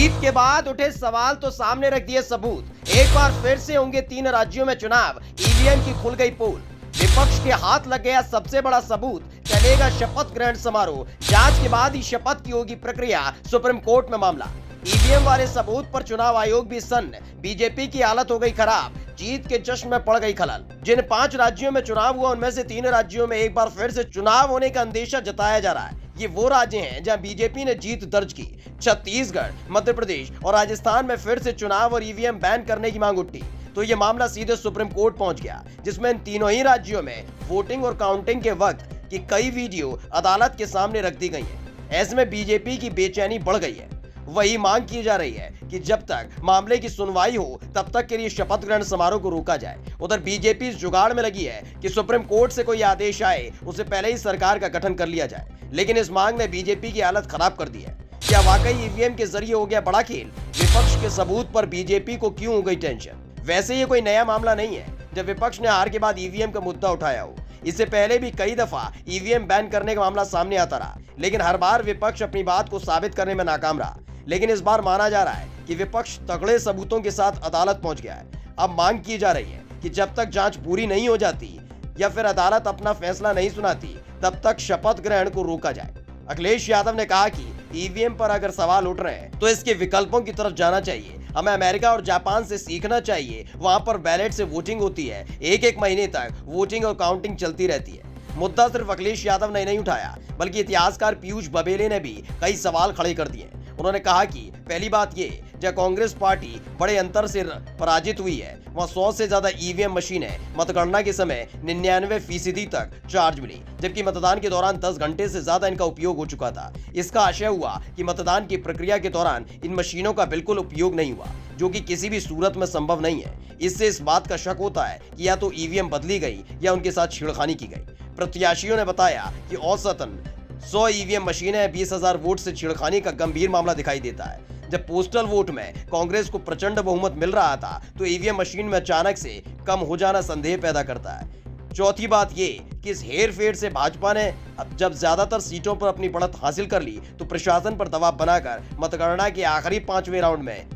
जीत के बाद उठे सवाल तो सामने रख दिए सबूत। एक बार फिर से होंगे 3 राज्यों में चुनाव, ईवीएम की खुल गई पोल। विपक्ष के हाथ लग गया सबसे बड़ा सबूत, चलेगा शपथ ग्रहण समारोह। जांच के बाद ही शपथ की होगी प्रक्रिया, सुप्रीम कोर्ट में मामला। ईवीएम वाले सबूत पर चुनाव आयोग भी सन्न, बीजेपी की हालत हो गई खराब, जीत के जश्न में पड़ गई खलल। जिन 5 राज्यों में चुनाव हुआ उनमें से 3 राज्यों में एक बार फिर से चुनाव होने का अंदेशा जताया जा रहा है। ये वो राज्य हैं जहां बीजेपी ने जीत दर्ज की। छत्तीसगढ़, मध्य प्रदेश और राजस्थान में फिर से चुनाव और ईवीएम बैन करने की मांग उठी तो ये मामला सीधे सुप्रीम कोर्ट पहुंच गया, जिसमें इन तीनों ही राज्यों में वोटिंग और काउंटिंग के वक्त की कई वीडियो अदालत के सामने रख दी गई है। ऐसे में बीजेपी की बेचैनी बढ़ गई है। वही मांग की जा रही है कि जब तक मामले की सुनवाई हो तब तक के लिए शपथ ग्रहण समारोह को रोका जाए। उधर बीजेपी इस जुगाड़ में लगी है कि सुप्रीम कोर्ट से कोई आदेश आए उससे पहले ही सरकार का गठन कर लिया जाए, लेकिन इस मांग ने बीजेपी की हालत खराब कर दी है। क्या वाकई ईवीएम के जरिए हो गया बड़ा खेल? विपक्ष के सबूत पर बीजेपी को क्यों हो गई टेंशन? वैसे ये कोई नया मामला नहीं है जब विपक्ष ने हार के बाद ईवीएम का मुद्दा उठाया हो। इससे पहले भी कई दफा ईवीएम बैन करने का मामला सामने आता रहा, लेकिन हर बार विपक्ष अपनी बात को साबित करने में नाकाम रहा। लेकिन इस बार माना जा रहा है कि विपक्ष तगड़े सबूतों के साथ अदालत पहुंच गया है। अब मांग की जा रही है कि जब तक जांच पूरी नहीं हो जाती या फिर अदालत अपना फैसला नहीं सुनाती तब तक शपथ ग्रहण को रोका जाए। अखिलेश यादव ने कहा कि ईवीएम पर अगर सवाल उठ रहे हैं तो इसके विकल्पों की तरफ जाना चाहिए। हमें अमेरिका और जापान से सीखना चाहिए, वहां पर बैलेट से वोटिंग होती है, एक महीने तक वोटिंग और काउंटिंग चलती रहती है। मुद्दा सिर्फ अखिलेश यादव ने नहीं उठाया, बल्कि इतिहासकार पीयूष बबेले ने भी कई सवाल खड़े कर दिए। उन्होंने कहा कि पहली बात ये, जब कांग्रेस पार्टी बड़े अंतर से पराजित हुई है, वहां 100 से ज्यादा ईवीएम मशीनें मतगणना के समय 99% तक चार्ज मिली, जबकि मतदान के दौरान 10 घंटे से ज्यादा इनका उपयोग हो चुका था। इसका आशय हुआ कि मतदान की प्रक्रिया के दौरान इन मशीनों का बिल्कुल उपयोग नहीं हुआ, जो कि किसी भी सूरत में संभव नहीं है। इससे इस बात का शक होता है कि या तो ईवीएम बदली गई या उनके साथ छेड़खानी की गई। प्रत्याशियों ने बताया कि औसतन 100 ईवीएम मशीनें 20,000 वोट से छेड़खानी का गंभीर मामला दिखाई देता है। जब पोस्टल वोट में कांग्रेस को प्रचंड बहुमत मिल रहा था तो ईवीएम मशीन में अचानक से कम हो जाना संदेह पैदा करता है। चौथी बात ये कि इस हेरफेर से भाजपा ने अब जब ज्यादातर सीटों पर अपनी बढ़त हासिल कर ली तो प्रशासन पर दबाव बनाकर मतगणना के आखिरी 5वें राउंड में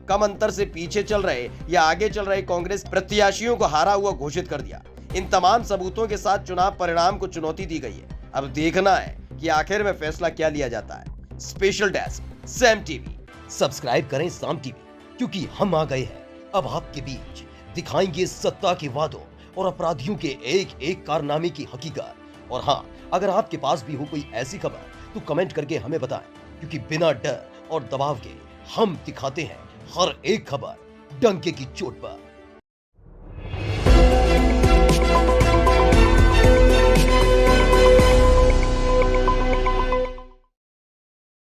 कम अंतर से पीछे चल रहे या आगे चल रहे कांग्रेस प्रत्याशियों को हारा हुआ घोषित कर दिया। इन तमाम सबूतों के साथ चुनाव परिणाम को चुनौती दी गई है। अब देखना है कि आखिर में फैसला क्या लिया जाता है। Special desk Sam TV. Subscribe करें साम टीवी, क्योंकि हम आ गए हैं अब आपके बीच, दिखाएंगे सत्ता के वादों और अपराधियों के एक एक कारनामे की हकीकत। और हाँ, अगर आपके पास भी हो कोई ऐसी खबर तो कमेंट करके हमें बताएं, क्योंकि बिना डर और दबाव के हम दिखाते हैं हर एक खबर डंके की चोट पर।